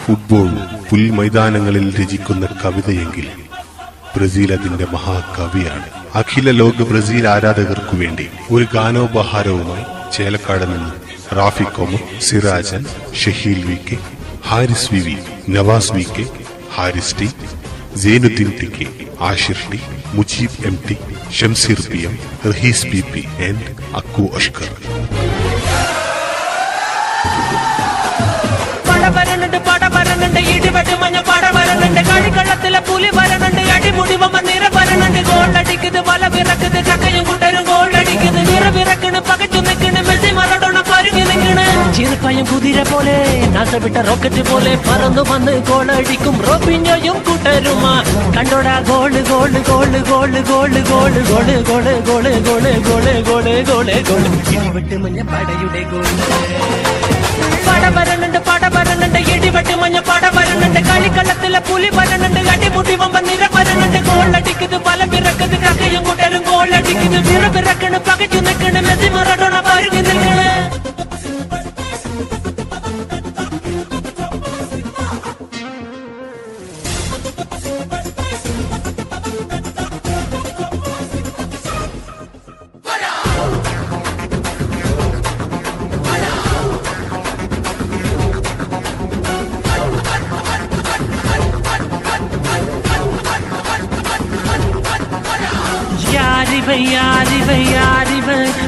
Football പുൽമൈതാനങ്ങളിൽ രചിക്കുന്ന കവിതയെങ്കിൽ Brazil അതിന്റെ മഹാകവിയാണ്. അഖില ലോക Brazil ആരാധകർക്കു വേണ്ടി ഒരു ഗാനോപഹാരവുമായി ചേലക്കാട് നിന്ന് റാഫിക്കോമോ, Sirajan, Shaheel V K, Haris V V, Navas V K, Haris T, Sainuddin T K, Ashir T, Mujeeb M T, Shamseer P M, Rahees P P and Akku Ashkar. പടവരനുണ്ട് ഇടിവെട്ട് മഞ്ഞ പടവരനുണ്ട് കളിക്കളത്തിലെ പുലി വരനുണ്ട് അടിമുടി വമ്പ നിറ വരനുണ്ട് ഗോളടിക്കുന്നത് വല വിറക്കുന്നത് കക്കയും കൂട്ടരും ഗോളടിക്കുന്നത് നിറ വിറക്കണ് പകച്ചു നിൽക്കണ് മെസ്സി മറഡോണ പരുങ്ങി നിൽക്കണ് ചെറുപ്പയും കുതിര പോലെ നാസവിട്ട റോക്കറ്റ് പോലെ പറന്നു വന്ന് ഗോളടിക്കും റോബിഞ്ഞോയും കൂട്ടരുമാ കണ്ടോടാ goal goal goal goal goal goal goal goal goal goal goal goal goal goal ഇടിവെട്ട് മഞ്ഞ പടയുടെ ഗോള്. പടവരനുണ്ട് ഇടിവെട്ട് മഞ്ഞ പടവരനുണ്ട് കളിക്കളത്തിലെ പുലി വരനുണ്ട് അടിമുടി വമ്പ നിറ വരനുണ്ട് ഗോളടിക്കുന്നത് വല വിറക്കുന്നത് കക്കയും കൂട്ടരും ഗോളടിക്കുന്നത് വിറ വിറക്കണ് പകച്ചു നിൽക്കണ് മെസ്സി മറഡോണ പരുങ്ങി നിൽക്കണ്.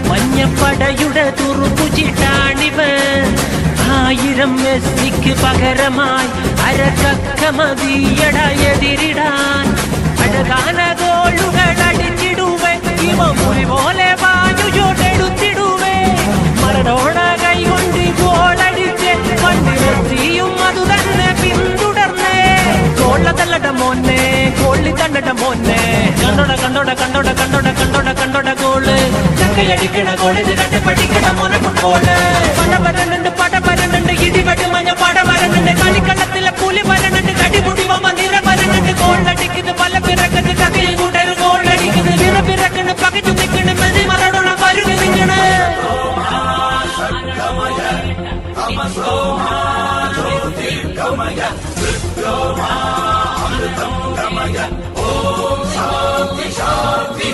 മഞ്ഞപ്പടയുടെ തുറുപ്പുചിട്ടാണിവൻ 1000 മെസ്സിക്ക് പകരമായി അരക്കമതിയട എതിരിടാൻ അഴകാന ഗോളുകൾ അടിച്ചിടുവേ ഇവ മുറി പോലെ വായുചോട്ടെടുത്തിടുവേ മറഡോണ കൈകൊണ്ട് ഗോളടിച്ച് പണ്ട് മെസ്സിയും അതു തന്നെ പിന്തുടർന്നേ ഗോളതല്ലട മോനെ ഗോളി തണ്ടട മോനെ കണ്ടോട കണ്ടോട കണ്ടോട കണ്ടോട കണ്ടോട കണ്ടോട ഗോള് ചക്കയടിക്കണ ഗോളിന് രണ്ട് പഠിക്കണ മോനെ ഫുട്ബോള്. പടവരനുണ്ട് ഇടിവെട്ട് മഞ്ഞ പടവരനുണ്ട് കളിക്കളത്തിലെ പുലി വരനുണ്ട് അടിമുടി വമ്പ നിറ വരനുണ്ട് ഗോളടിക്കുന്നത് വല പിറക്കുന്നത് കക്കയും കൂട്ടരും ഗോളടിക്കുന്നത് നിറ പിറക്കണ് പകച്ചു നിൽക്കണ് മെസ്സി മറഡോണ പരുങ്ങി നിൽക്കണ്.